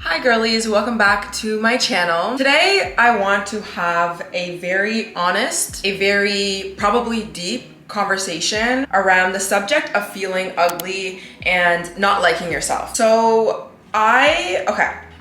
Hi girlies, welcome back to my channel. Today I want to have a very honest, a very probably deep conversation around the subject of feeling ugly and not liking yourself. Okay,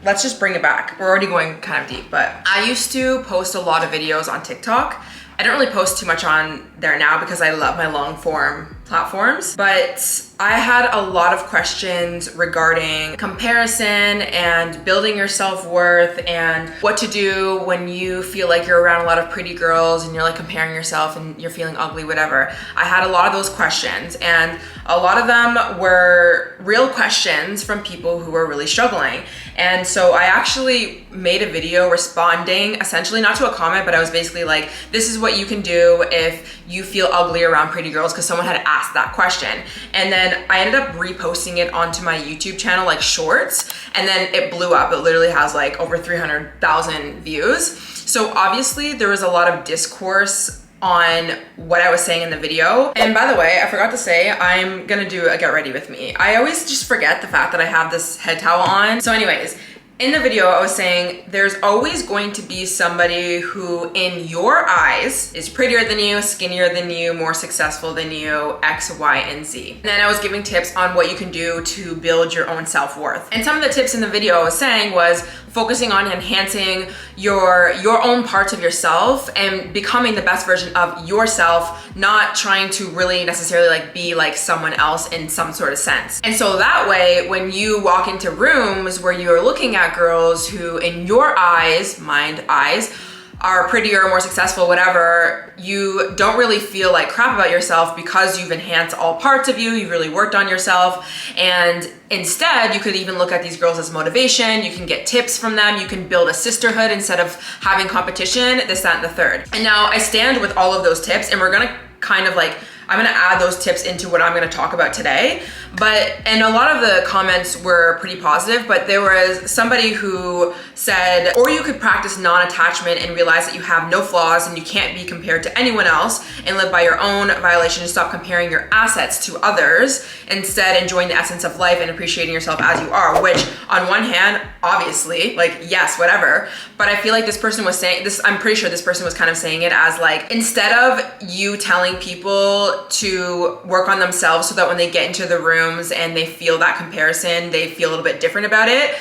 let's just bring it back. We're already going kind of deep, but I used to post a lot of videos on TikTok. I don't really post too much on there now because I love my long form platforms, but I had a lot of questions regarding comparison and building your self-worth and what to do when you feel like you're around a lot of pretty girls and you're like comparing yourself and you're feeling ugly, whatever. I had a lot of those questions and a lot of them were real questions from people who were really struggling. And so I actually made a video responding essentially not to a comment, but I was basically like, this is what you can do if you feel ugly around pretty girls, because someone had asked that question. And then I ended up reposting it onto my YouTube channel, like shorts, and then it blew up. It literally has like over 300,000 views. So obviously there was a lot of discourse on what I was saying in the video. And by the way, I forgot to say, I'm gonna do a get ready with me. I always just forget the fact that I have this head towel on. So anyways, in the video, I was saying there's always going to be somebody who in your eyes is prettier than you, skinnier than you, more successful than you, X, Y, and Z. And then I was giving tips on what you can do to build your own self-worth. And some of the tips in the video I was saying was focusing on enhancing your own parts of yourself and becoming the best version of yourself, not trying to really necessarily like be like someone else in some sort of sense. And so that way, when you walk into rooms where you're looking at girls who in your eyes, mind eyes, are prettier, more successful, whatever, you don't really feel like crap about yourself because you've enhanced all parts of you, you've really worked on yourself, and instead you could even look at these girls as motivation, you can get tips from them, you can build a sisterhood instead of having competition, this, that, and the third. And now I stand with all of those tips, and we're gonna kind of like, I'm gonna add those tips into what I'm gonna talk about today. And a lot of the comments were pretty positive, but there was somebody who said, or you could practice non-attachment and realize that you have no flaws and you can't be compared to anyone else and live by your own violation and stop comparing your assets to others, instead enjoying the essence of life and appreciating yourself as you are, which on one hand, obviously, like, yes, whatever. But I feel like this person was saying this, I'm pretty sure this person was kind of saying it as like, instead of you telling people to work on themselves so that when they get into the rooms and they feel that comparison, they feel a little bit different about it,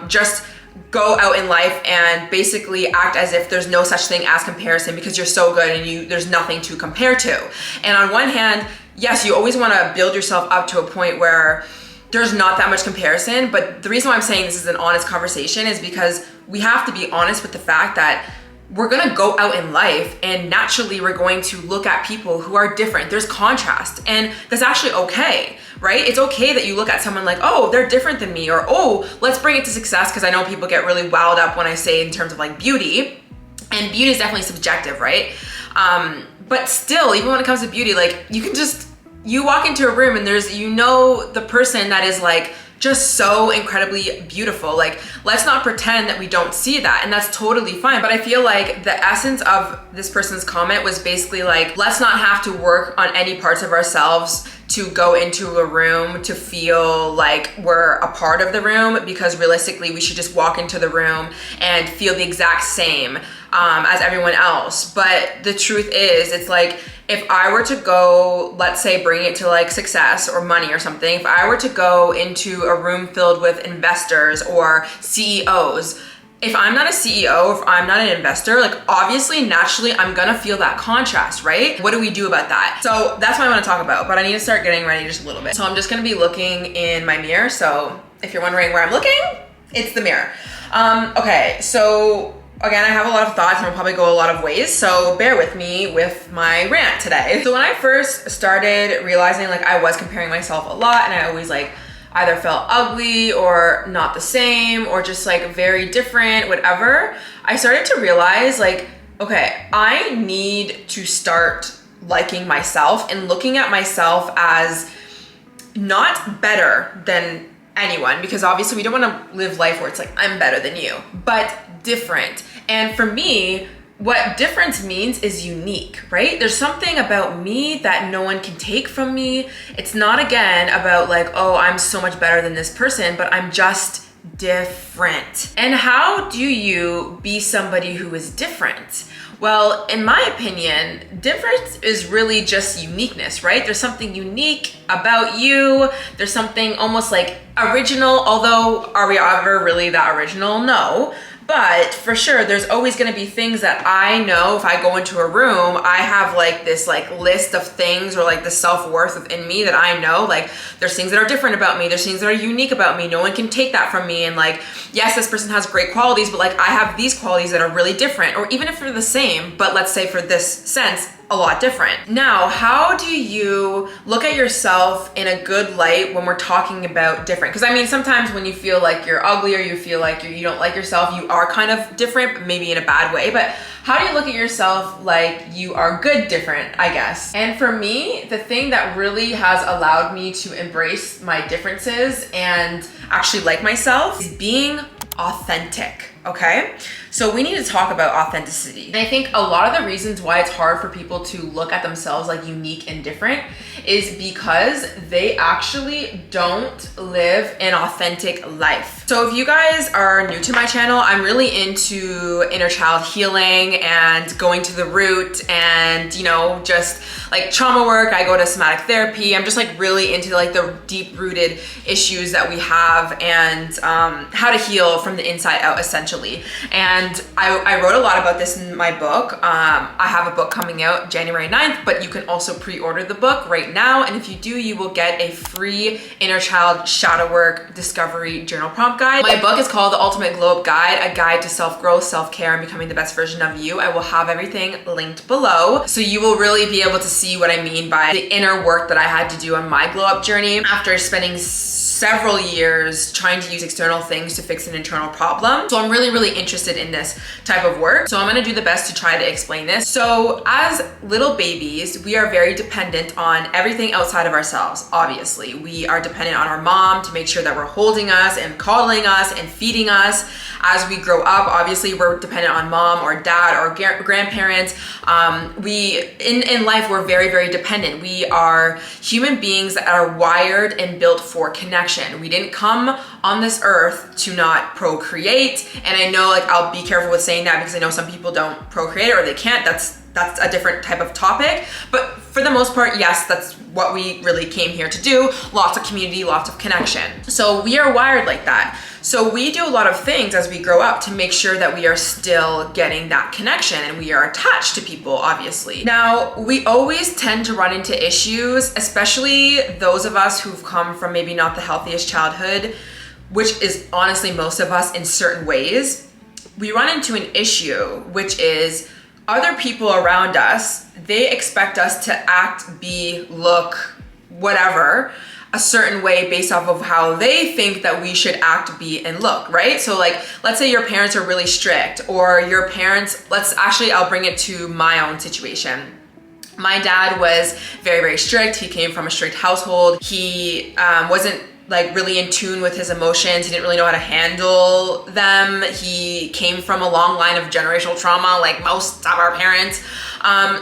just go out in life and basically act as if there's no such thing as comparison because you're so good and there's nothing to compare to. And on one hand, yes, you always want to build yourself up to a point where there's not that much comparison, but the reason why I'm saying this is an honest conversation is because we have to be honest with the fact that we're gonna go out in life and naturally we're going to look at people who are different. There's contrast, and that's actually okay, right? It's okay that you look at someone like, oh, they're different than me, or oh, let's bring it to success, because I know people get really wowed up when I say in terms of like beauty, and beauty is definitely subjective, right? But still, even when it comes to beauty, like you walk into a room and there's, the person that is like, just so incredibly beautiful. Like, let's not pretend that we don't see that, and that's totally fine. But I feel like the essence of this person's comment was basically like, let's not have to work on any parts of ourselves to go into a room to feel like we're a part of the room, because realistically we should just walk into the room and feel the exact same as everyone else. But the truth is, it's like, if I were to go, let's say bring it to like success or money or something, if I were to go into a room filled with investors or CEOs, if I'm not a CEO, if I'm not an investor, like obviously, naturally, I'm gonna feel that contrast, right? What do we do about that? So that's what I wanna talk about, but I need to start getting ready just a little bit. So I'm just gonna be looking in my mirror. So if you're wondering where I'm looking, it's the mirror. Okay, so again, I have a lot of thoughts and I'll probably go a lot of ways, so bear with me with my rant today. So when I first started realizing like I was comparing myself a lot, and I always like either felt ugly or not the same or just like very different, whatever, I started to realize like, okay, I need to start liking myself and looking at myself as not better than anyone, because obviously we don't want to live life where it's like I'm better than you, but different. And for me, what difference means is unique, right? There's something about me that no one can take from me. It's not, again, about like, oh, I'm so much better than this person, but I'm just different. And how do you be somebody who is different? Well, in my opinion, difference is really just uniqueness, right? There's something unique about you. There's something almost like original, although are we ever really that original? No. But for sure, there's always gonna be things that I know if I go into a room, I have like this like list of things or like the self-worth within me that I know, like there's things that are different about me. There's things that are unique about me. No one can take that from me. And like, yes, this person has great qualities, but like I have these qualities that are really different, or even if they're the same, but let's say for this sense, a lot different. Now, how do you look at yourself in a good light when we're talking about different? Because I mean, sometimes when you feel like you're ugly or you feel like you don't like yourself, you are kind of different, but maybe in a bad way. But how do you look at yourself like you are good different, I guess? And for me, the thing that really has allowed me to embrace my differences and actually like myself is being authentic, okay? So we need to talk about authenticity. And I think a lot of the reasons why it's hard for people to look at themselves like unique and different is because they actually don't live an authentic life. So if you guys are new to my channel, I'm really into inner child healing and going to the root and, you know, just like trauma work. I go to somatic therapy. I'm just like really into like the deep rooted issues that we have and how to heal from the inside out, essentially. And I wrote a lot about this in my book. I have a book coming out January 9th, but you can also pre-order the book right now. And if you do, you will get a free inner child shadow work discovery journal prompt guide. My book is called The Ultimate Glow Up Guide, a guide to self-growth, self-care, and becoming the best version of you. I will have everything linked below. So you will really be able to see what I mean by the inner work that I had to do on my glow up journey after spending several years trying to use external things to fix an internal problem. So I'm really, really interested in this type of work. So I'm gonna do the best to try to explain this. So as little babies, we are very dependent on everything outside of ourselves, obviously. We are dependent on our mom to make sure that we're holding us and coddling us and feeding us. As we grow up, obviously we're dependent on mom or dad or grandparents. In life, we're very, very dependent. We are human beings that are wired and built for connection. We didn't come on this earth to not procreate. And I know, like, I'll be careful with saying that because I know some people don't procreate or they can't. That's a different type of topic. But for the most part, yes, that's what we really came here to do. Lots of community, lots of connection. So we are wired like that. So we do a lot of things as we grow up to make sure that we are still getting that connection and we are attached to people, obviously. Now, we always tend to run into issues, especially those of us who've come from maybe not the healthiest childhood, which is honestly most of us in certain ways. We run into an issue, which is other people around us, they expect us to act, be, look, whatever, a certain way based off of how they think that we should act, be, and look, right? So like, let's say your parents are really strict, or your parents, I'll bring it to my own situation. My dad was very, very strict. He came from a strict household. He wasn't like really in tune with his emotions. He didn't really know how to handle them. He came from a long line of generational trauma, like most of our parents.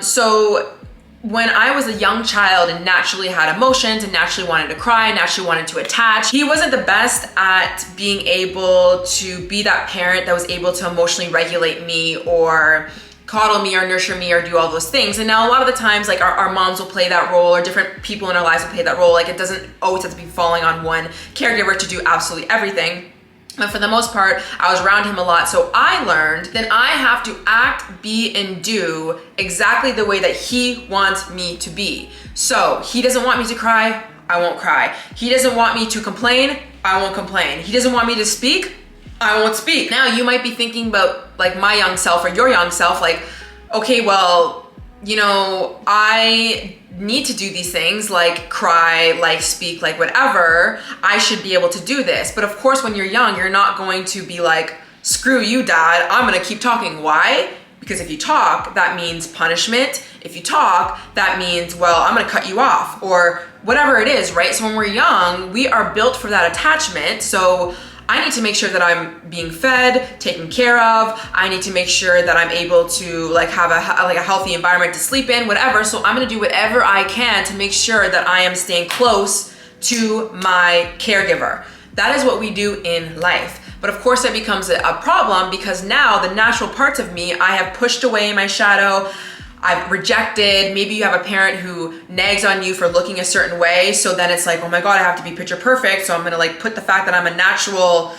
So when I was a young child and naturally had emotions and naturally wanted to cry, naturally wanted to attach, he wasn't the best at being able to be that parent that was able to emotionally regulate me or coddle me or nurture me or do all those things. And now a lot of the times, like our moms will play that role or different people in our lives will play that role. Like it doesn't always have to be falling on one caregiver to do absolutely everything. But for the most part, I was around him a lot. So I learned that I have to act, be, and do exactly the way that he wants me to be. So he doesn't want me to cry, I won't cry. He doesn't want me to complain, I won't complain. He doesn't want me to speak, I won't speak. Now you might be thinking about like my young self or your young self, like, okay, well, you know, I need to do these things like cry, like speak, like whatever. I should be able to do this. But of course, when you're young, you're not going to be like, screw you, dad, I'm gonna keep talking. Why? Because if you talk, that means punishment. If you talk, that means, well, I'm gonna cut you off or whatever it is, right? So when we're young, we are built for that attachment. So I need to make sure that I'm being fed, taken care of. I need to make sure that I'm able to like have a healthy environment to sleep in, whatever. So I'm gonna do whatever I can to make sure that I am staying close to my caregiver. That is what we do in life. But of course, it becomes a problem because now the natural parts of me, I have pushed away my shadow. I've rejected. Maybe you have a parent who nags on you for looking a certain way. So then it's like, oh my God, I have to be picture perfect. So I'm gonna like put the fact that I'm a natural,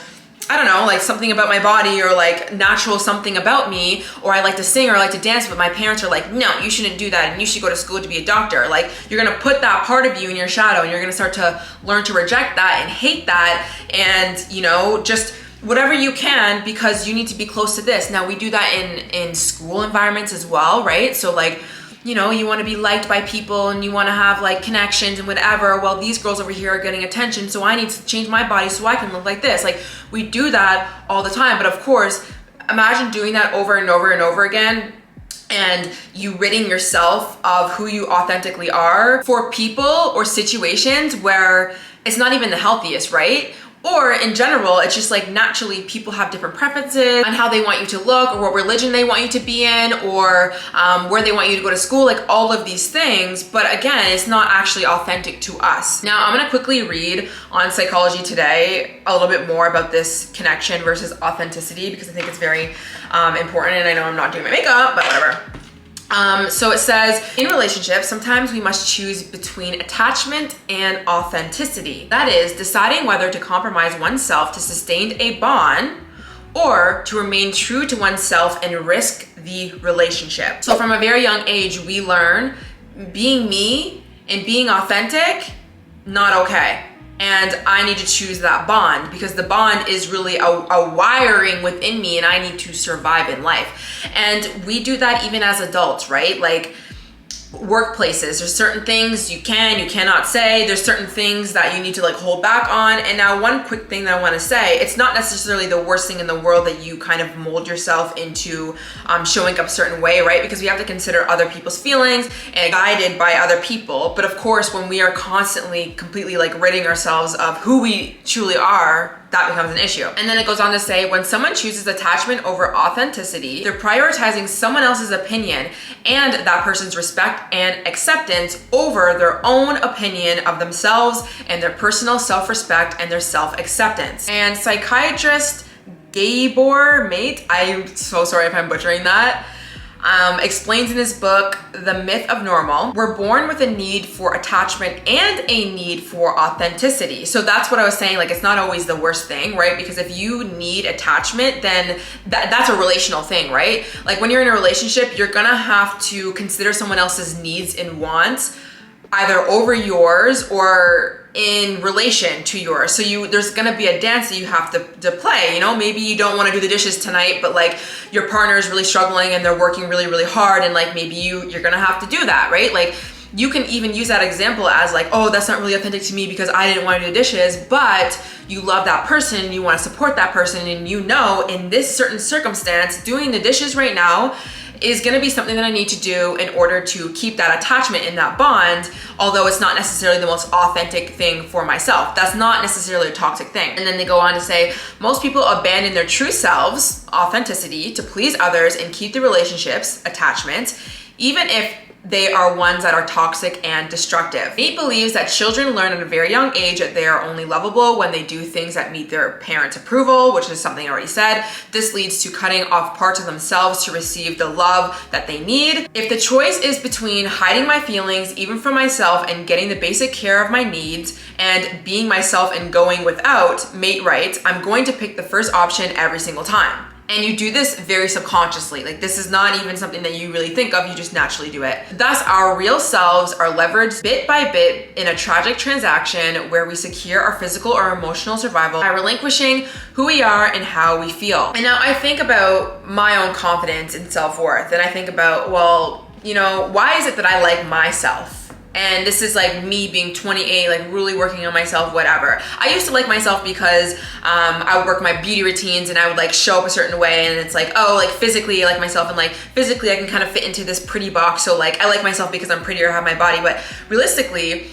I don't know, like something about my body or like natural something about me, or I like to sing or I like to dance, but my parents are like, no, you shouldn't do that and you should go to school to be a doctor. Like you're gonna put that part of you in your shadow and you're gonna start to learn to reject that and hate that and, you know, just whatever you can because you need to be close to this. Now we do that in school environments as well, right? So like, you know, you want to be liked by people and you want to have like connections and whatever. Well, these girls over here are getting attention, so I need to change my body so I can look like this. Like we do that all the time. But of course, imagine doing that over and over and over again and you ridding yourself of who you authentically are for people or situations where it's not even the healthiest, right? Or in general, it's just like naturally people have different preferences on how they want you to look or what religion they want you to be in or where they want you to go to school, like all of these things. But again, it's not actually authentic to us. Now, I'm gonna quickly read on Psychology Today a little bit more about this connection versus authenticity because I think it's very important, and I know I'm not doing my makeup, but whatever. So it says, in relationships, sometimes we must choose between attachment and authenticity. That is, deciding whether to compromise oneself to sustain a bond or to remain true to oneself and risk the relationship. So from a very young age, we learn being me and being authentic, not okay. And I need to choose that bond because the bond is really a wiring within me and I need to survive in life. And we do that even as adults, right? Like workplaces, there's certain things you cannot say. There's certain things that you need to like hold back on. And now one quick thing that I want to say, it's not necessarily the worst thing in the world that you kind of mold yourself into showing up a certain way, right? Because we have to consider other people's feelings and guided by other people. But of course, when we are constantly completely like ridding ourselves of who we truly are, that becomes an issue. And then it goes on to say, when someone chooses attachment over authenticity, they're prioritizing someone else's opinion and that person's respect and acceptance over their own opinion of themselves and their personal self-respect and their self-acceptance. And psychiatrist Gabor Mate, I'm so sorry if I'm butchering that, explains in his book, The Myth of Normal, we're born with a need for attachment and a need for authenticity. So that's what I was saying, like it's not always the worst thing, right? Because if you need attachment, then that's a relational thing, right? Like when you're in a relationship, you're gonna have to consider someone else's needs and wants either over yours or in relation to yours. So there's gonna be a dance that you have to play, you know? Maybe you don't wanna do the dishes tonight, but like your partner is really struggling and they're working really, really hard and like maybe you're gonna have to do that, right? Like you can even use that example as like, oh, that's not really authentic to me because I didn't wanna do the dishes, but you love that person and you wanna support that person and you know in this certain circumstance, doing the dishes right now is gonna be something that I need to do in order to keep that attachment in that bond, although it's not necessarily the most authentic thing for myself. That's not necessarily a toxic thing. And then they go on to say, most people abandon their true selves, authenticity, to please others and keep the relationships, attachment, even if they are ones that are toxic and destructive. Nate believes that children learn at a very young age that they are only lovable when they do things that meet their parents' approval, which is something I already said. This leads to cutting off parts of themselves to receive the love that they need. If the choice is between hiding my feelings, even from myself, and getting the basic care of my needs, and being myself and going without, Mate writes, I'm going to pick the first option every single time. And you do this very subconsciously. Like this is not even something that you really think of, you just naturally do it. Thus, our real selves are leveraged bit by bit in a tragic transaction where we secure our physical or emotional survival by relinquishing who we are and how we feel. And now I think about my own confidence and self-worth, and I think about, well, you know, why is it that I like myself? And this is like me being 28, like really working on myself, whatever. I used to like myself because I would work my beauty routines and I would like show up a certain way, and it's like, oh, like physically I like myself, and like physically I can kind of fit into this pretty box. So like I like myself because I'm prettier, I have my body. But realistically,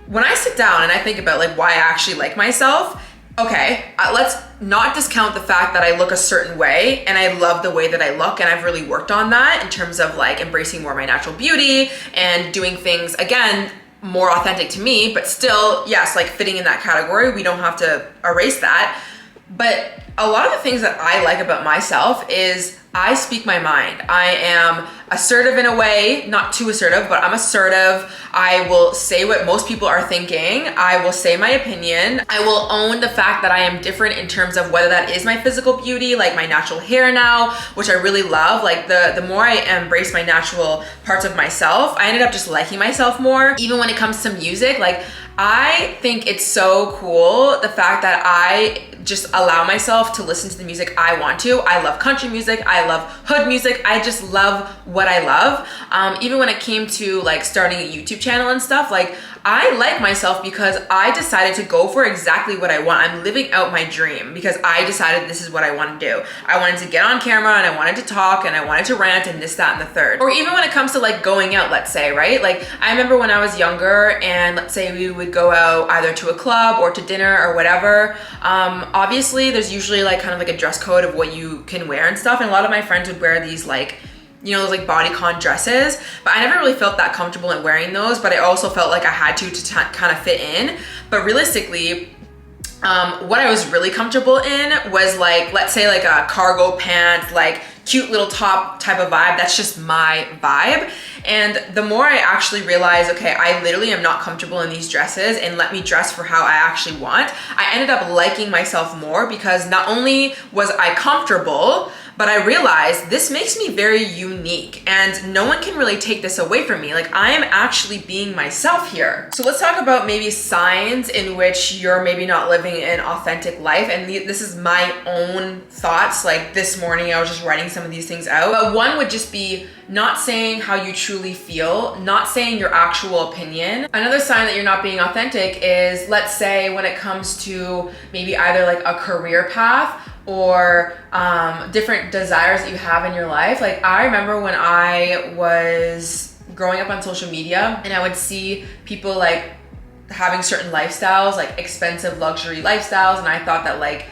when I sit down and I think about like why I actually like myself, okay, let's not discount the fact that I look a certain way and I love the way that I look, and I've really worked on that in terms of like embracing more of my natural beauty and doing things, again, more authentic to me, but still, yes, like fitting in that category. We don't have to erase that. But a lot of the things that I like about myself is I speak my mind. I am assertive in a way, not too assertive, but I'm assertive. I will say what most people are thinking. I will say my opinion. I will own the fact that I am different in terms of whether that is my physical beauty, like my natural hair now, which I really love. Like the more I embrace my natural parts of myself, I ended up just liking myself more. Even when it comes to music, like I think it's so cool, the fact that I just allow myself to listen to the music I want to. I love country music. I love hood music. I just love what I love. Even when it came to like starting a YouTube channel and stuff, like I like myself because I decided to go for exactly what I want. I'm living out my dream because I decided this is what I want to do. I wanted to get on camera and I wanted to talk and I wanted to rant and this, that, and the third. Or even when it comes to like going out, let's say, right? Like I remember when I was younger and let's say we would go out either to a club or to dinner or whatever. Obviously there's usually like kind of like a dress code of what you can wear and stuff. And a lot of my friends would wear these like, you know, those like bodycon dresses, but I never really felt that comfortable in wearing those, but I also felt like I had to kind of fit in. But realistically, what I was really comfortable in was like, let's say like a cargo pants, like cute little top type of vibe. That's just my vibe. And the more I actually realized, okay, I literally am not comfortable in these dresses and let me dress for how I actually want, I ended up liking myself more because not only was I comfortable, but I realized this makes me very unique and no one can really take this away from me. Like I am actually being myself here. So let's talk about maybe signs in which you're maybe not living an authentic life. And this is my own thoughts. Like this morning, I was just writing some of these things out. But one would just be not saying how you truly feel, not saying your actual opinion. Another sign that you're not being authentic is, let's say when it comes to maybe either like a career path or different desires that you have in your life. Like I remember when I was growing up on social media and I would see people like having certain lifestyles, like expensive luxury lifestyles, and I thought that like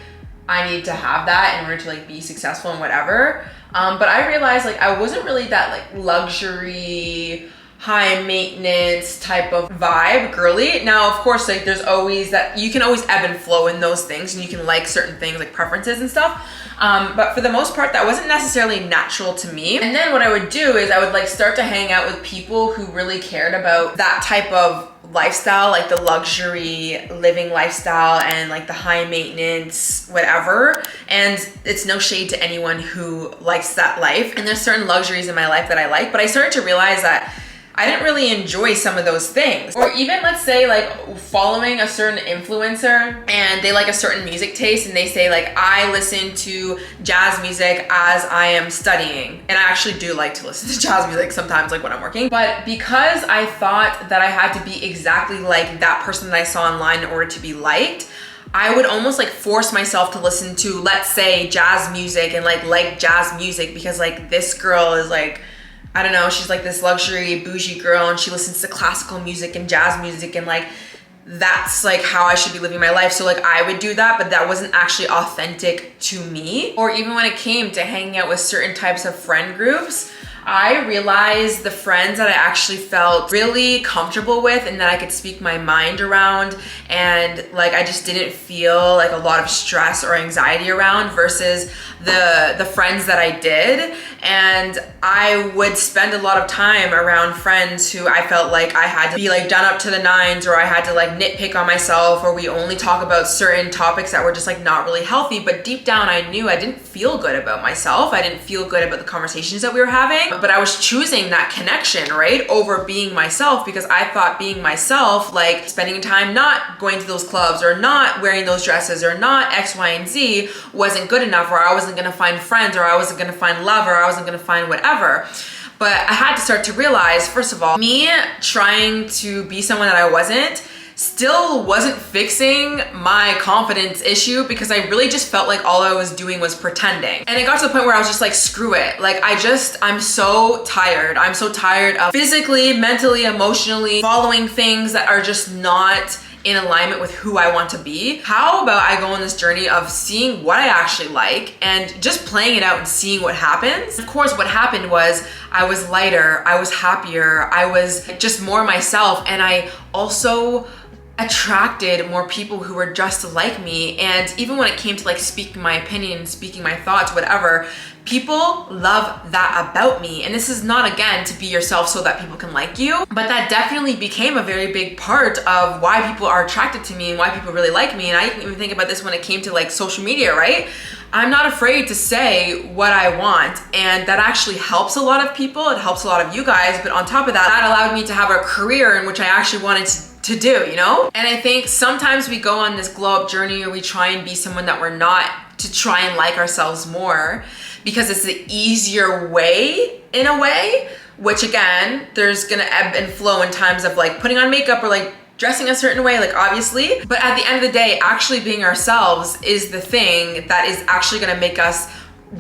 I need to have that in order to like be successful and whatever. But I realized like I wasn't really that like luxury, high maintenance type of vibe girly. Now, of course, like there's always that, you can always ebb and flow in those things and you can like certain things like preferences and stuff. But for the most part, that wasn't necessarily natural to me. And then what I would do is I would like start to hang out with people who really cared about that type of lifestyle, like the luxury living lifestyle and like the high maintenance, whatever. And it's no shade to anyone who likes that life. And there's certain luxuries in my life that I like, but I started to realize that I didn't really enjoy some of those things. Or even let's say like following a certain influencer and they like a certain music taste and they say like, I listen to jazz music as I am studying. And I actually do like to listen to jazz music sometimes, like when I'm working. But because I thought that I had to be exactly like that person that I saw online in order to be liked, I would almost like force myself to listen to, let's say, jazz music and like jazz music because like this girl is like, I don't know, she's like this luxury bougie girl and she listens to classical music and jazz music and like that's like how I should be living my life. So like I would do that, but that wasn't actually authentic to me. Or even when it came to hanging out with certain types of friend groups, I realized the friends that I actually felt really comfortable with and that I could speak my mind around and like I just didn't feel like a lot of stress or anxiety around versus the friends that I did. And I would spend a lot of time around friends who I felt like I had to be like done up to the nines, or I had to like nitpick on myself, or we only talk about certain topics that were just like not really healthy. But deep down I knew I didn't feel good about myself. I didn't feel good about the conversations that we were having, but I was choosing that connection, right, over being myself because I thought being myself, like spending time not going to those clubs or not wearing those dresses or not X, Y, and Z wasn't good enough, or I wasn't gonna find friends, or I wasn't gonna find love, or I wasn't gonna find whatever. But I had to start to realize, first of all, me trying to be someone that I wasn't still wasn't fixing my confidence issue because I really just felt like all I was doing was pretending. And it got to the point where I was just like, screw it. Like I'm so tired. I'm so tired of physically, mentally, emotionally following things that are just not in alignment with who I want to be, how about I go on this journey of seeing what I actually like and just playing it out and seeing what happens. Of course, what happened was I was lighter, I was happier, I was just more myself, and I also attracted more people who were just like me. And even when it came to like speaking my opinion, speaking my thoughts, whatever, people love that about me. And this is not, again, to be yourself so that people can like you, but that definitely became a very big part of why people are attracted to me and why people really like me. And I didn't even think about this when it came to like social media, right? I'm not afraid to say what I want, and that actually helps a lot of people. It helps a lot of you guys, but on top of that, that allowed me to have a career in which I actually wanted to do, you know? And I think sometimes we go on this glow up journey, or we try and be someone that we're not, to try and like ourselves more, because it's the easier way in a way, which again, there's gonna ebb and flow in times of like putting on makeup or like dressing a certain way, like obviously, but at the end of the day, actually being ourselves is the thing that is actually gonna make us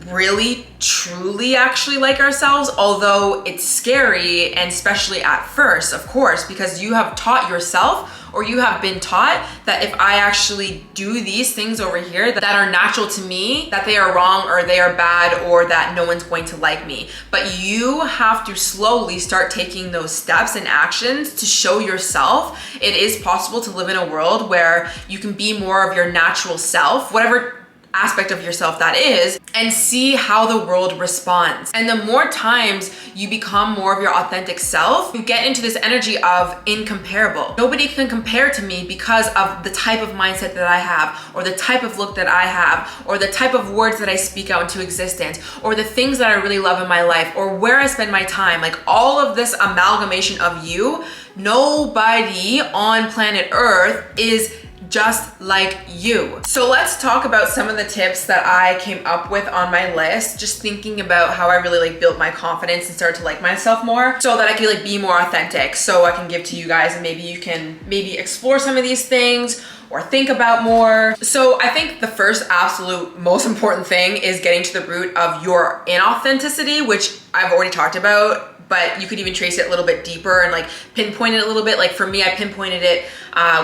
really truly actually like ourselves, although it's scary, and especially at first, of course, because you have taught yourself, or you have been taught that if I actually do these things over here that are natural to me, that they are wrong or they are bad, or that no one's going to like me. But you have to slowly start taking those steps and actions to show yourself it is possible to live in a world where you can be more of your natural self, whatever aspect of yourself that is, and see how the world responds. And the more times you become more of your authentic self, you get into this energy of incomparable. Nobody can compare to me because of the type of mindset that I have, or the type of look that I have, or the type of words that I speak out into existence, or the things that I really love in my life, or where I spend my time. Like all of this amalgamation of you, nobody on planet Earth is just like you. So let's talk about some of the tips that I came up with on my list, just thinking about how I really like built my confidence and started to like myself more, so that I could like be more authentic, so I can give to you guys, and maybe you can maybe explore some of these things or think about more. So I think the first absolute most important thing is getting to the root of your inauthenticity, which I've already talked about, but you could even trace it a little bit deeper and like pinpoint it a little bit. Like for me, I pinpointed it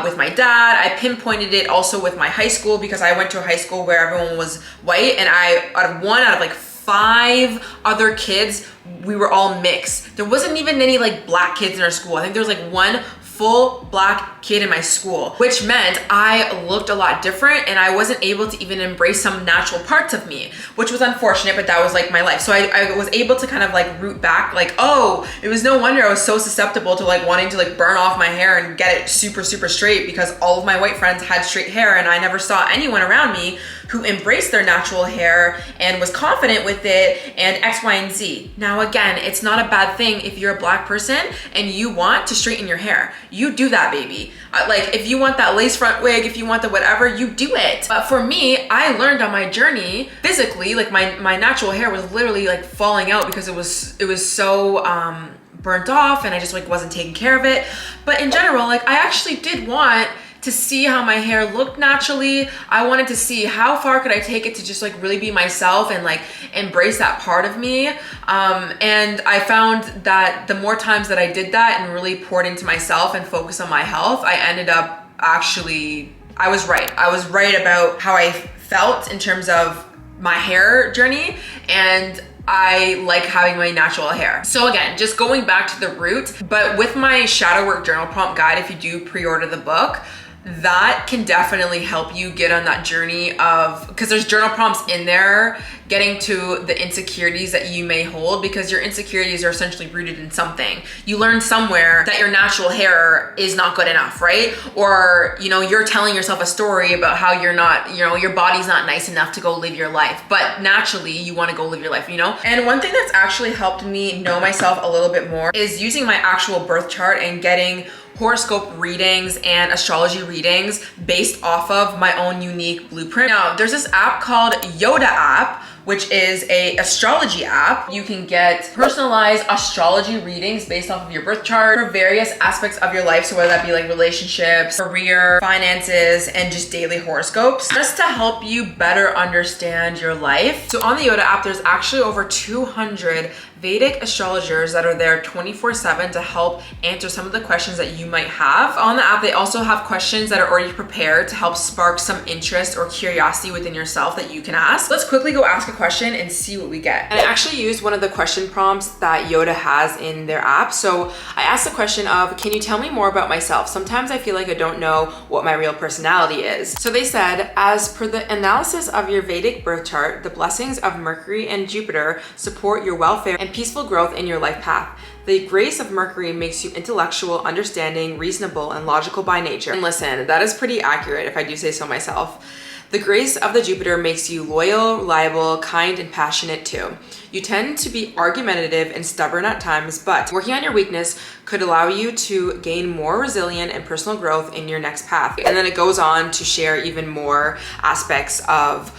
with my dad. I pinpointed it also with my high school, because I went to a high school where everyone was white, and out of like 5 other kids, we were all mixed. There wasn't even any like black kids in our school. I think there was like one full black kid in my school, which meant I looked a lot different, and I wasn't able to even embrace some natural parts of me, which was unfortunate, but that was like my life. So I was able to kind of like root back, like, oh, it was no wonder I was so susceptible to like wanting to like burn off my hair and get it super, super straight, because all of my white friends had straight hair, and I never saw anyone around me who embraced their natural hair and was confident with it and X, Y, and Z. Now, again, it's not a bad thing if you're a black person and you want to straighten your hair. You do that, baby. Like if you want that lace front wig, if you want the whatever, you do it. But for me, I learned on my journey physically, like my natural hair was literally like falling out because it was so burnt off, and I just like wasn't taking care of it. But in general, like I actually did want to see how my hair looked naturally. I wanted to see how far could I take it to just like really be myself and like embrace that part of me. And I found that the more times that I did that and really poured into myself and focused on my health, I ended up actually, I was right. I was right about how I felt in terms of my hair journey, and I like having my natural hair. So again, just going back to the root, but with my shadow work journal prompt guide, if you do pre-order the book, that can definitely help you get on that journey of, because there's journal prompts in there getting to the insecurities that you may hold, because your insecurities are essentially rooted in something. You learned somewhere that your natural hair is not good enough, right? Or, you know, you're telling yourself a story about how you're not, you know, your body's not nice enough to go live your life, but naturally you want to go live your life, you know? And one thing that's actually helped me know myself a little bit more is using my actual birth chart and getting horoscope readings and astrology readings based off of my own unique blueprint. Now, there's this app called Yoda app, which is a astrology app. You can get personalized astrology readings based off of your birth chart for various aspects of your life. So whether that be like relationships, career, finances, and just daily horoscopes, just to help you better understand your life. So on the Yoda app, there's actually over 200 Vedic astrologers that are there 24/7 to help answer some of the questions that you might have. On the app, they also have questions that are already prepared to help spark some interest or curiosity within yourself that you can ask. Let's quickly go ask a question and see what we get. And I actually used one of the question prompts that Yoda has in their app. So I asked the question of, can you tell me more about myself? Sometimes I feel like I don't know what my real personality is. So they said, as per the analysis of your Vedic birth chart, the blessings of Mercury and Jupiter support your welfare and peaceful growth in your life path. The grace of Mercury makes you intellectual, understanding, reasonable, and logical by nature. And listen, that is pretty accurate if I do say so myself. The grace of the Jupiter makes you loyal, reliable, kind, and passionate too. You tend to be argumentative and stubborn at times, but working on your weakness could allow you to gain more resilient and personal growth in your next path. And then it goes on to share even more aspects of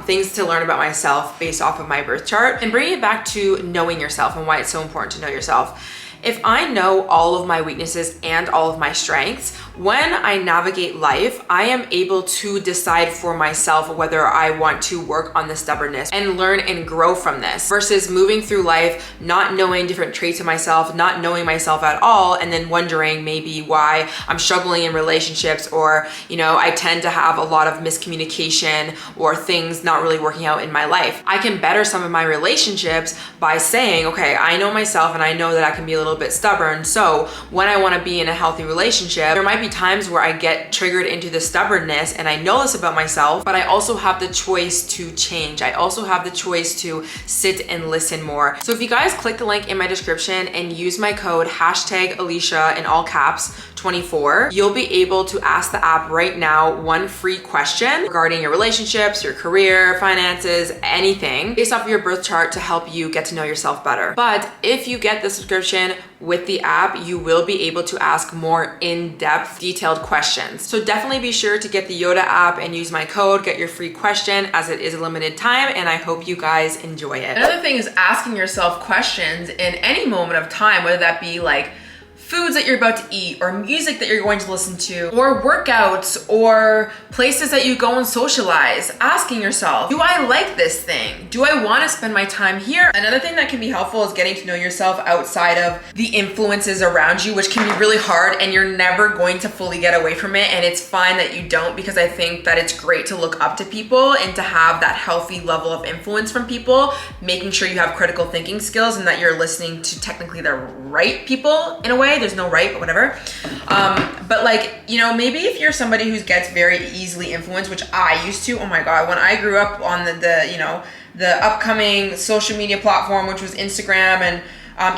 things to learn about myself based off of my birth chart, and bringing it back to knowing yourself and why it's so important to know yourself. If I know all of my weaknesses and all of my strengths, when I navigate life, I am able to decide for myself whether I want to work on the stubbornness and learn and grow from this, versus moving through life not knowing different traits of myself, not knowing myself at all, and then wondering maybe why I'm struggling in relationships, or, you know, I tend to have a lot of miscommunication or things not really working out in my life. I can better some of my relationships by saying, okay, I know myself and I know that I can be a little bit stubborn. So when I want to be in a healthy relationship, there might be times where I get triggered into the stubbornness, and I know this about myself, but I also have the choice to change. I also have the choice to sit and listen more. So if you guys click the link in my description and use my code #Alicia in all caps 24, you'll be able to ask the app right now one free question regarding your relationships, your career, finances, anything based off of your birth chart to help you get to know yourself better. But if you get the subscription with the app, you will be able to ask more in-depth, detailed questions. So definitely be sure to get the Yoda app and use my code, get your free question, as it is a limited time, and I hope you guys enjoy it. Another thing is asking yourself questions in any moment of time, whether that be like foods that you're about to eat, or music that you're going to listen to, or workouts, or places that you go and socialize. Asking yourself, do I like this thing? Do I want to spend my time here? Another thing that can be helpful is getting to know yourself outside of the influences around you, which can be really hard, and you're never going to fully get away from it. And it's fine that you don't, because I think that it's great to look up to people and to have that healthy level of influence from people, making sure you have critical thinking skills and that you're listening to technically the right people in a way. There's no right, but whatever. But like, you know, maybe if you're somebody who gets very easily influenced, which I used to, oh my God, when I grew up on the upcoming social media platform, which was Instagram and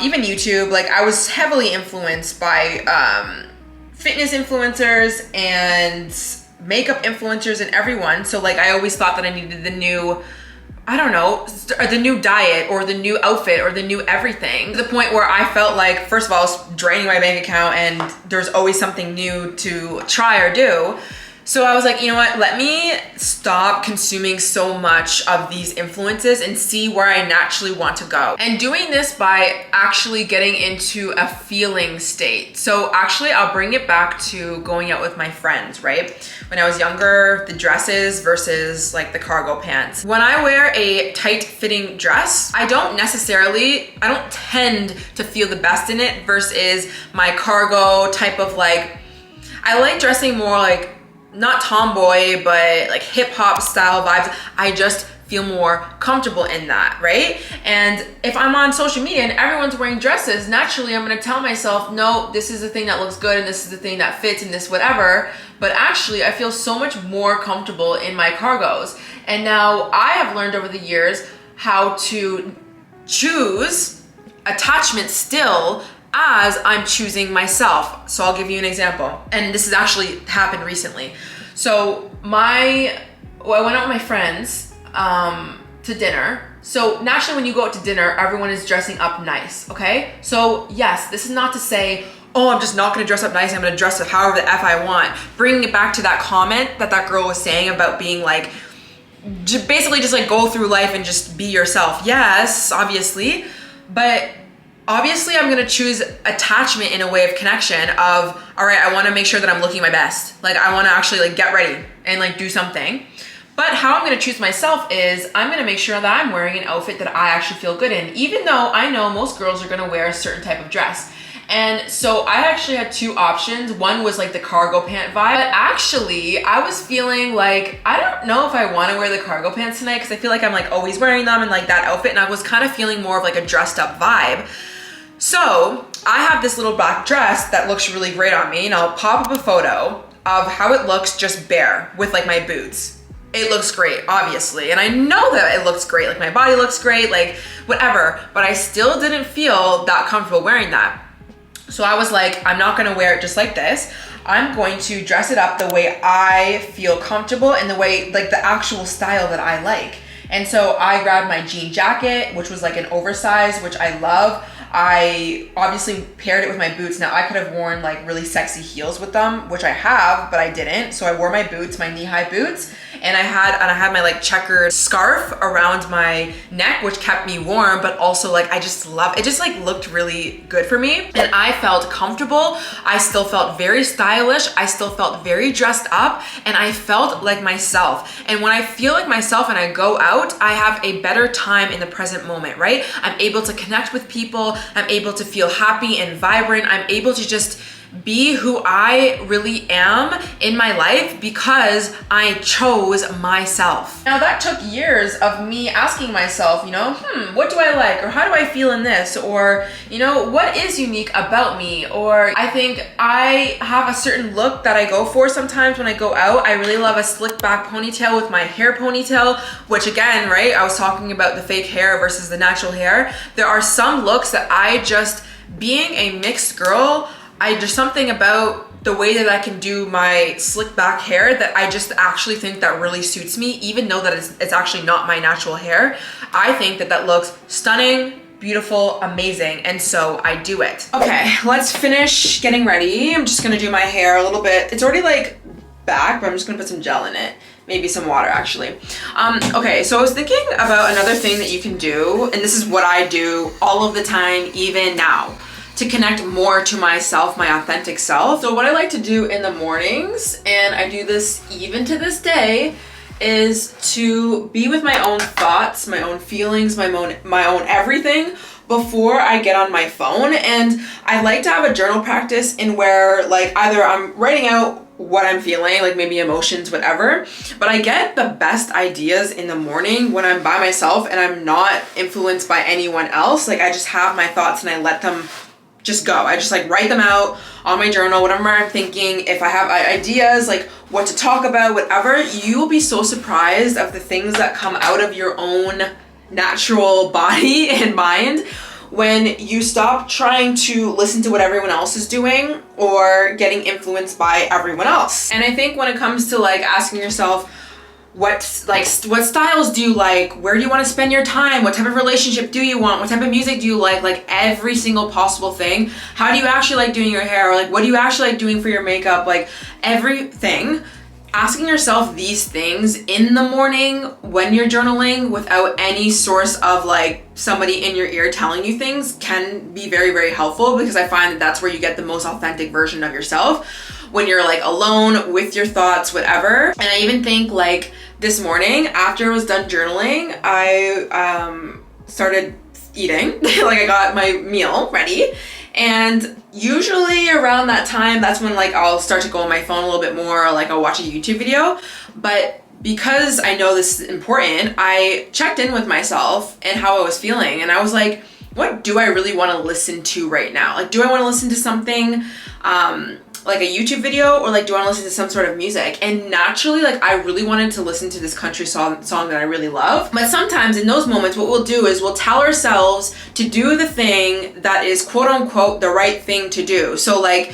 even YouTube, like I was heavily influenced by fitness influencers and makeup influencers and everyone. So like, I always thought that I needed the new, I don't know, the new diet or the new outfit or the new everything, to the point where I felt like, first of all, I was draining my bank account and there's always something new to try or do. So I was like, you know what, let me stop consuming so much of these influences and see where I naturally want to go. And doing this by actually getting into a feeling state. So actually, I'll bring it back to going out with my friends, right? When I was younger, the dresses versus like the cargo pants. When I wear a tight fitting dress, I don't tend to feel the best in it versus my cargo type of like, I like dressing more like, not tomboy, but like hip hop style vibes. I just feel more comfortable in that, right? And if I'm on social media and everyone's wearing dresses, naturally I'm gonna tell myself, no, this is the thing that looks good and this is the thing that fits and this whatever. But actually I feel so much more comfortable in my cargos. And now I have learned over the years how to choose attachment still as I'm choosing myself. So I'll give you an example. And this has actually happened recently. So I went out with my friends to dinner. So naturally when you go out to dinner, everyone is dressing up nice, okay? So yes, this is not to say, oh, I'm just not gonna dress up nice, I'm gonna dress up however the F I want. Bringing it back to that comment that girl was saying about being like, basically just like go through life and just be yourself. Yes, obviously, but obviously I'm gonna choose attachment in a way of connection of, all right, I wanna make sure that I'm looking my best. Like I wanna actually like get ready and like do something. But how I'm gonna choose myself is I'm gonna make sure that I'm wearing an outfit that I actually feel good in, even though I know most girls are gonna wear a certain type of dress. And so I actually had two options. One was like the cargo pant vibe, but actually I was feeling like, I don't know if I wanna wear the cargo pants tonight because I feel like I'm like always wearing them and like that outfit, and I was kind of feeling more of like a dressed up vibe. So I have this little black dress that looks really great on me, and I'll pop up a photo of how it looks just bare with like my boots. It looks great, obviously, and I know that it looks great, like my body looks great, like whatever, but I still didn't feel that comfortable wearing that. So I was like, I'm not gonna wear it just like this. I'm going to dress it up the way I feel comfortable and the way, like the actual style that I like. And so I grabbed my jean jacket, which was like an oversized, which I love. I obviously paired it with my boots. Now I could have worn like really sexy heels with them, which I have, but I didn't. So I wore my boots, my knee-high boots, and I had my like checkered scarf around my neck, which kept me warm, but also like I just love it. Just like looked really good for me, and I felt comfortable. I still felt very stylish. I still felt very dressed up, and I felt like myself. And when I feel like myself and I go out, I have a better time in the present moment, right? I'm able to connect with people. I'm able to feel happy and vibrant. I'm able to just be who I really am in my life because I chose myself. Now that took years of me asking myself, you know, what do I like? Or how do I feel in this? Or, you know, what is unique about me? Or I think I have a certain look that I go for sometimes when I go out. I really love a slick back ponytail with my hair ponytail, which again, right, I was talking about the fake hair versus the natural hair. There are some looks that I just, being a mixed girl, there's something about the way that I can do my slick back hair that I just actually think that really suits me, even though that it's actually not my natural hair. I think that that looks stunning, beautiful, amazing, and so I do it. Okay, let's finish getting ready. I'm just gonna do my hair a little bit. It's already like back, but I'm just gonna put some gel in it. Maybe some water actually. Okay, so I was thinking about another thing that you can do, and this is what I do all of the time, even now, to connect more to myself, my authentic self. So what I like to do in the mornings, and I do this even to this day, is to be with my own thoughts, my own feelings, my own everything before I get on my phone. And I like to have a journal practice in where like either I'm writing out what I'm feeling, like maybe emotions, whatever, but I get the best ideas in the morning when I'm by myself and I'm not influenced by anyone else. Like I just have my thoughts and I let them just go. I just like write them out on my journal, whatever I'm thinking. If I have ideas, like what to talk about, whatever, you will be so surprised of the things that come out of your own natural body and mind when you stop trying to listen to what everyone else is doing or getting influenced by everyone else. And I think when it comes to like asking yourself, what styles do you like? Where do you want to spend your time? What type of relationship do you want? What type of music do you like? Like every single possible thing. How do you actually like doing your hair? Or like what do you actually like doing for your makeup? Like everything. Asking yourself these things in the morning when you're journaling without any source of like somebody in your ear telling you things can be very, very helpful, because I find that that's where you get the most authentic version of yourself, when you're like alone with your thoughts, whatever. And I even think like this morning after I was done journaling, I started eating. Like I got my meal ready, and usually around that time, that's when like I'll start to go on my phone a little bit more, or like I'll watch a YouTube video. But because I know this is important, I checked in with myself and how I was feeling, and I was like, what do I really want to listen to right now? Like, do I want to listen to something like a YouTube video, or like do I want to listen to some sort of music? And naturally, like I really wanted to listen to this country song that I really love. But sometimes in those moments, what we'll do is we'll tell ourselves to do the thing that is quote unquote the right thing to do. So like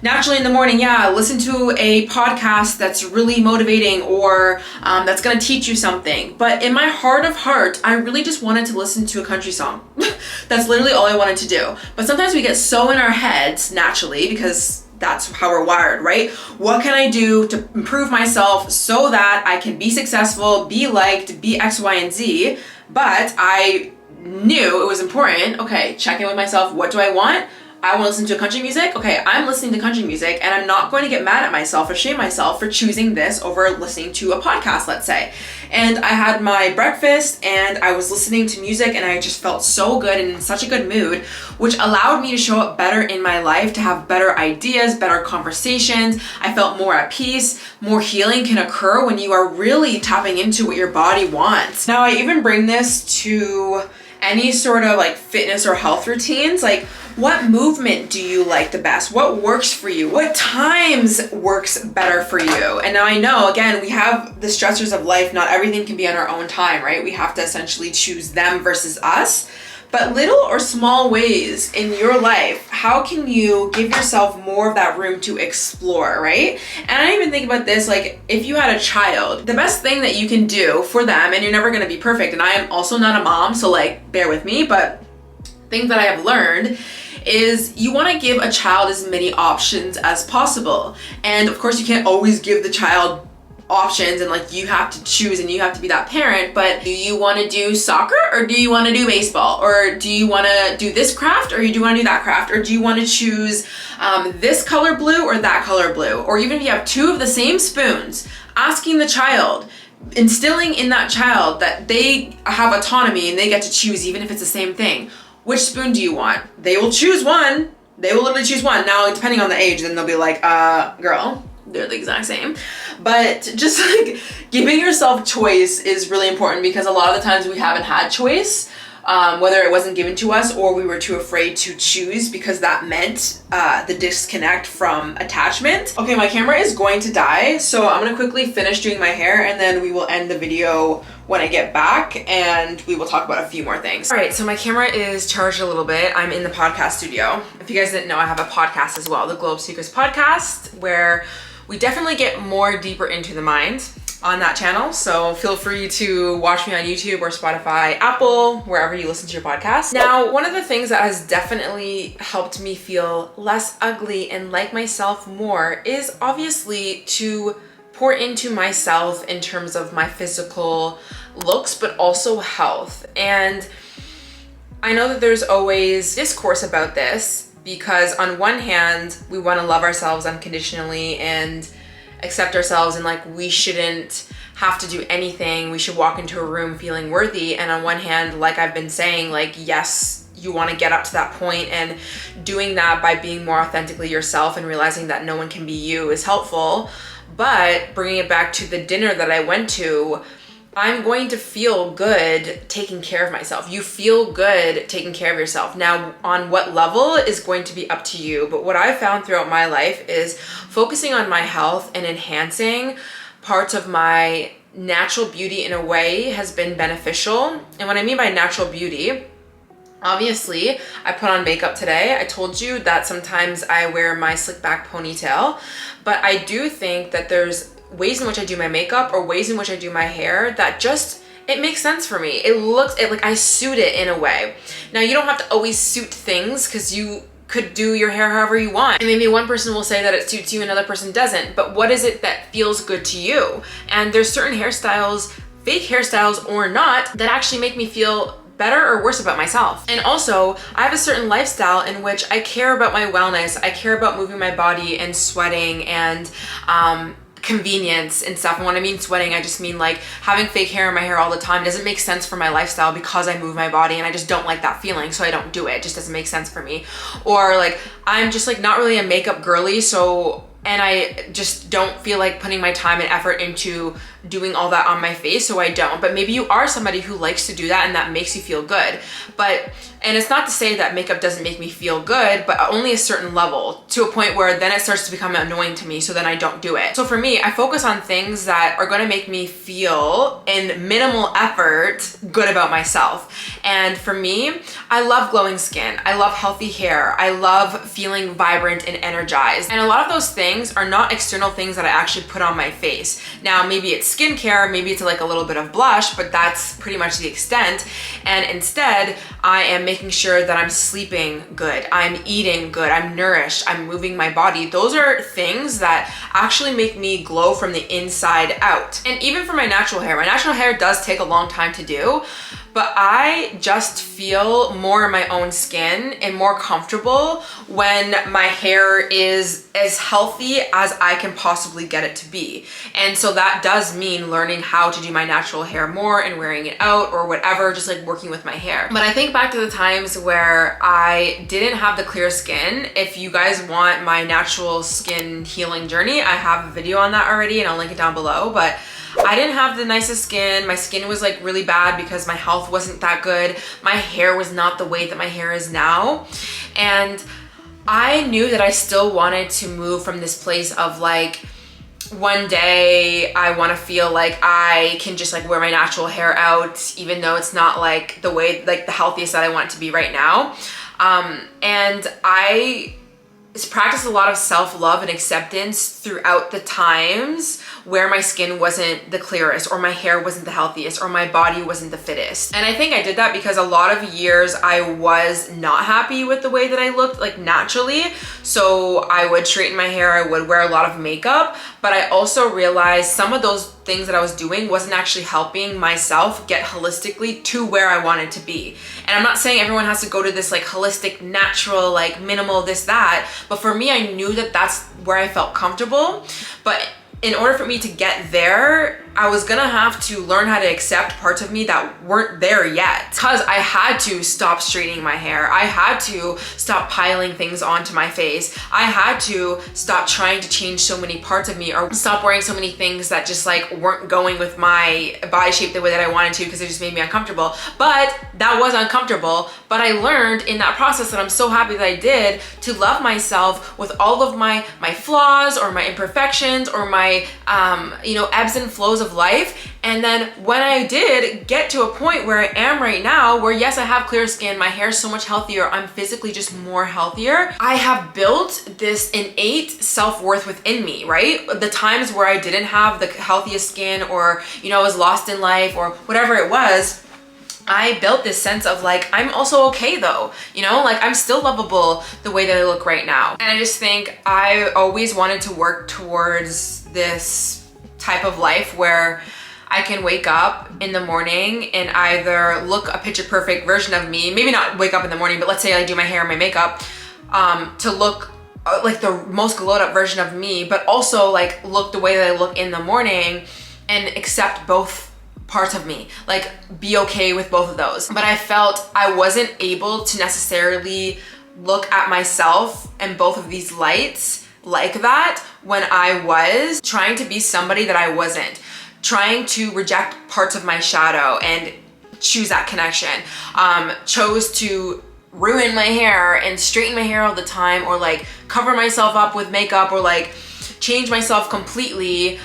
naturally in the morning, yeah, listen to a podcast that's really motivating, or that's gonna teach you something. But in my heart of heart, I really just wanted to listen to a country song. That's literally all I wanted to do. But sometimes we get so in our heads naturally, because that's how we're wired, right? What can I do to improve myself so that I can be successful, be liked, be X, Y, and Z? But I knew it was important. Okay, check in with myself. What do I want? I want to listen to country music. Okay, I'm listening to country music, and I'm not going to get mad at myself or shame myself for choosing this over listening to a podcast, let's say. And I had my breakfast and I was listening to music, and I just felt so good and in such a good mood, which allowed me to show up better in my life, to have better ideas, better conversations. I felt more at peace. More healing can occur when you are really tapping into what your body wants. Now, I even bring this to any sort of like fitness or health routines. Like, what movement do you like the best? What works for you? What times works better for you? And now I know, again, we have the stressors of life. Not everything can be on our own time, right? We have to essentially choose them versus us. But little or small ways in your life, how can you give yourself more of that room to explore, right? And I even think about this, like if you had a child, the best thing that you can do for them, and you're never gonna be perfect, and I am also not a mom, so like bear with me, but things that I have learned is you want to give a child as many options as possible. And of course you can't always give the child options and like you have to choose and you have to be that parent, but do you want to do soccer or do you want to do baseball, or do you want to do this craft or do you want to do that craft, or do you want to choose this color blue or that color blue? Or even if you have two of the same spoons, asking the child, instilling in that child that they have autonomy and they get to choose even if it's the same thing. Which spoon do you want? They will choose one. They will literally choose one. Now, depending on the age, then they'll be like, girl, they're the exact same. But just like giving yourself choice is really important, because a lot of the times we haven't had choice, whether it wasn't given to us or we were too afraid to choose because that meant the disconnect from attachment. Okay, my camera is going to die, so I'm gonna quickly finish doing my hair and then we will end the video when I get back and we will talk about a few more things. All right, so my camera is charged a little bit. I'm in the podcast studio. If you guys didn't know, I have a podcast as well, the Globe Seekers podcast, where we definitely get more deeper into the mind on that channel. So feel free to watch me on YouTube or Spotify, Apple, wherever you listen to your podcast. Now, one of the things that has definitely helped me feel less ugly and like myself more is obviously to pour into myself in terms of my physical looks, but also health. And I know that there's always discourse about this, because on one hand, we want to love ourselves unconditionally and accept ourselves, and like we shouldn't have to do anything. We should walk into a room feeling worthy. And on one hand, like I've been saying, like, yes, you want to get up to that point, and doing that by being more authentically yourself and realizing that no one can be you is helpful. But bringing it back to the dinner that I went to, I'm going to feel good taking care of myself. You feel good taking care of yourself. Now, on what level is going to be up to you. But what I've found throughout my life is focusing on my health and enhancing parts of my natural beauty in a way has been beneficial. And what I mean by natural beauty, obviously, I put on makeup today. I told you that sometimes I wear my slick back ponytail, but I do think that there's ways in which I do my makeup or ways in which I do my hair that just, it makes sense for me. It looks, like I suit it in a way. Now, you don't have to always suit things, because you could do your hair however you want. And maybe one person will say that it suits you, another person doesn't, but what is it that feels good to you? And there's certain hairstyles, fake hairstyles or not, that actually make me feel better or worse about myself. And also, I have a certain lifestyle in which I care about my wellness. I care about moving my body and sweating and convenience and stuff. And when I mean sweating, I just mean like having fake hair in my hair all the time doesn't make sense for my lifestyle, because I move my body and I just don't like that feeling, so I don't do it. It just doesn't make sense for me. Or like, I'm just like not really a makeup girly, so, and I just don't feel like putting my time and effort into doing all that on my face, so I don't. But maybe you are somebody who likes to do that and that makes you feel good. But, and it's not to say that makeup doesn't make me feel good, but only a certain level, to a point where then it starts to become annoying to me, so then I don't do it. So for me, I focus on things that are gonna make me feel, in minimal effort, good about myself. And for me, I love glowing skin. I love healthy hair. I love feeling vibrant and energized. And a lot of those things are not external things that I actually put on my face. Now, maybe it's skincare, maybe it's like a little bit of blush, but that's pretty much the extent. And instead, I am making sure that I'm sleeping good, I'm eating good, I'm nourished, I'm moving my body. Those are things that actually make me glow from the inside out. And even for my natural hair does take a long time to do, but I just feel more in my own skin and more comfortable when my hair is as healthy as I can possibly get it to be. And so that does mean learning how to do my natural hair more and wearing it out or whatever, just like working with my hair. But I think back to the times where I didn't have the clear skin. If you guys want my natural skin healing journey, I have a video on that already and I'll link it down below. But I didn't have the nicest skin. My skin was like really bad because my health wasn't that good. My hair was not the way that my hair is now. And I knew that I still wanted to move from this place of like, one day I want to feel like I can just like wear my natural hair out, even though it's not like the way, like the healthiest that I want it to be right now. And I practiced a lot of self-love and acceptance throughout the times where my skin wasn't the clearest or my hair wasn't the healthiest or my body wasn't the fittest. And I think I did that because a lot of years I was not happy with the way that I looked like naturally. So I would straighten my hair, I would wear a lot of makeup, but I also realized some of those things that I was doing wasn't actually helping myself get holistically to where I wanted to be. And I'm not saying everyone has to go to this like holistic, natural, like minimal, this, that, but for me, I knew that that's where I felt comfortable. But in order for me to get there, I was gonna have to learn how to accept parts of me that weren't there yet. Cause I had to stop straightening my hair. I had to stop piling things onto my face. I had to stop trying to change so many parts of me or stop wearing so many things that just like weren't going with my body shape the way that I wanted to because it just made me uncomfortable. But that was uncomfortable. But I learned in that process that I'm so happy that I did to love myself with all of my flaws or my imperfections or my ebbs and flows of life. And then when I did get to a point where I am right now, where yes, I have clear skin, my hair is so much healthier, I'm physically just more healthier, I have built this innate self-worth within me, right? The times where I didn't have the healthiest skin or, I was lost in life or whatever it was, I built this sense of like, I'm also okay though, like I'm still lovable the way that I look right now. And I just think I always wanted to work towards this type of life where I can wake up in the morning and either look a picture perfect version of me, maybe not wake up in the morning, but let's say I do my hair and my makeup, to look like the most glowed up version of me, but also like look the way that I look in the morning and accept both parts of me, like be okay with both of those. But I felt I wasn't able to necessarily look at myself and both of these lights like that when I was trying to be somebody that I wasn't, trying to reject parts of my shadow and choose that connection, chose to ruin my hair and straighten my hair all the time or like cover myself up with makeup or like change myself completely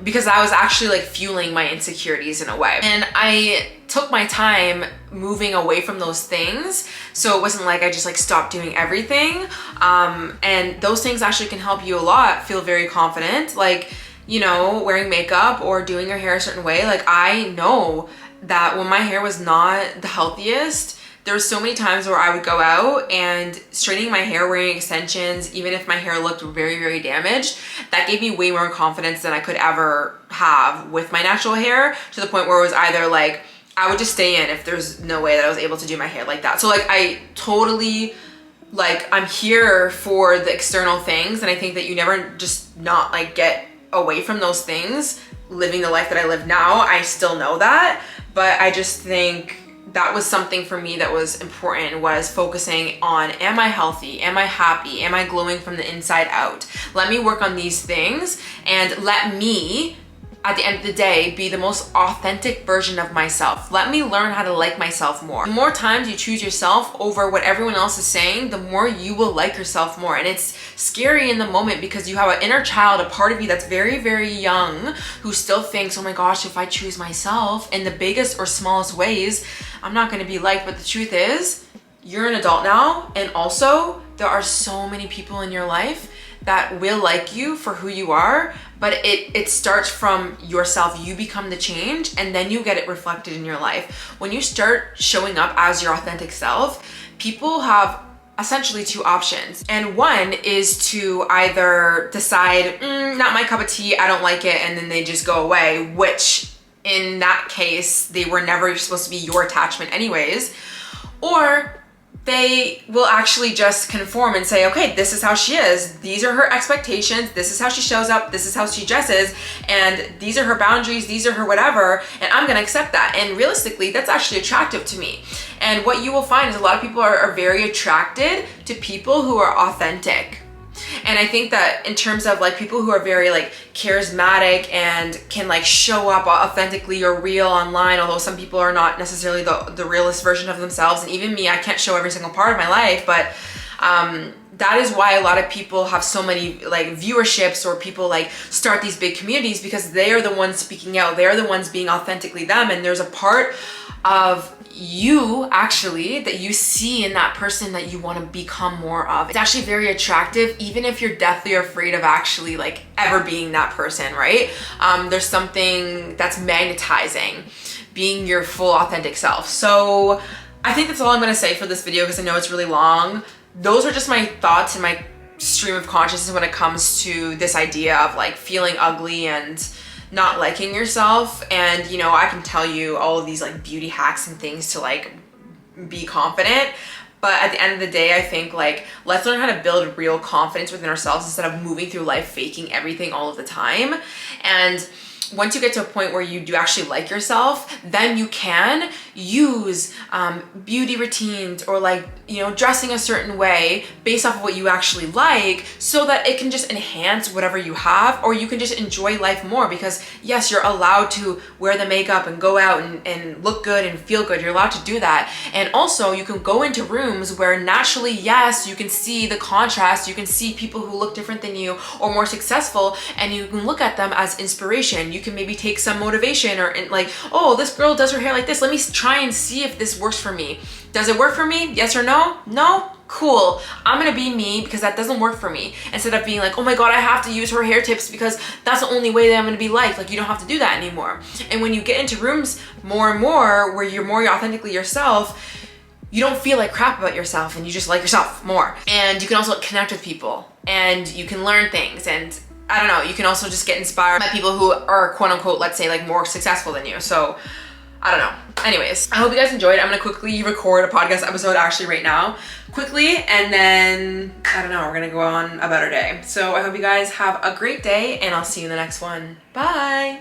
because I was actually like fueling my insecurities in a way. And I took my time moving away from those things. So it wasn't like I just like stopped doing everything. And those things actually can help you a lot feel very confident. Like, wearing makeup or doing your hair a certain way. Like I know that when my hair was not the healthiest, there were so many times where I would go out and straightening my hair, wearing extensions, even if my hair looked very, very damaged, that gave me way more confidence than I could ever have with my natural hair, to the point where it was either like, I would just stay in if there's no way that I was able to do my hair like that. So like I totally, like I'm here for the external things. And I think that you never just not like get away from those things, living the life that I live now. I still know that, but I just think that was something for me that was important, was focusing on, am I healthy? Am I happy? Am I glowing from the inside out? Let me work on these things and let me, at the end of the day, be the most authentic version of myself. Let me learn how to like myself more. The more times you choose yourself over what everyone else is saying, the more you will like yourself more. And it's scary in the moment because you have an inner child, a part of you that's very, very young, who still thinks, oh my gosh, if I choose myself in the biggest or smallest ways, I'm not gonna be liked. But the truth is, you're an adult now, and also there are so many people in your life that will like you for who you are, but it starts from yourself. You become the change, and then you get it reflected in your life. When you start showing up as your authentic self, people have essentially two options. And one is to either decide, not my cup of tea, I don't like it, and then they just go away, which in that case, they were never supposed to be your attachment anyways. Or they will actually just conform and say, okay, this is how she is. These are her expectations. This is how she shows up. This is how she dresses. And these are her boundaries. These are her whatever. And I'm going to accept that. And realistically, that's actually attractive to me. And what you will find is a lot of people are very attracted to people who are authentic. And I think that in terms of like people who are very like charismatic and can like show up authentically or real online, although some people are not necessarily the realest version of themselves. And even me, I can't show every single part of my life, but that is why a lot of people have so many like viewerships, or people like start these big communities, because they are the ones speaking out. They're the ones being authentically them. And there's a part of you actually that you see in that person that you want to become more of. It's actually very attractive, even if you're deathly afraid of actually like ever being that person, right? There's something that's magnetizing being your full authentic self. So I think that's all I'm going to say for this video, because I know it's really long. Those are just my thoughts and my stream of consciousness when it comes to this idea of like feeling ugly and not liking yourself. And you know, I can tell you all of these like beauty hacks and things to like be confident, but at the end of the day, I think like let's learn how to build real confidence within ourselves instead of moving through life faking everything all of the time. And once you get to a point where you do actually like yourself, then you can use beauty routines, or like, you know, dressing a certain way based off of what you actually like, so that it can just enhance whatever you have, or you can just enjoy life more. Because yes, you're allowed to wear the makeup and go out and look good and feel good. You're allowed to do that. And also you can go into rooms where naturally, yes, you can see the contrast. You can see people who look different than you or more successful, and you can look at them as inspiration. You can maybe take some motivation, or like, oh, this girl does her hair like this. Let me try and see if this works for me. Does it work for me? Yes or no? No? Cool. I'm gonna be me because that doesn't work for me. Instead of being like, oh my God, I have to use her hair tips because that's the only way that I'm gonna be liked. Like, you don't have to do that anymore. And when you get into rooms more and more where you're more authentically yourself, you don't feel like crap about yourself, and you just like yourself more. And you can also connect with people, and you can learn things, and I don't know, you can also just get inspired by people who are quote unquote, let's say like more successful than you. So I don't know. Anyways, I hope you guys enjoyed. I'm gonna quickly record a podcast episode actually right now, quickly, and then, I don't know, we're gonna go on a better day. So I hope you guys have a great day, and I'll see you in the next one. Bye.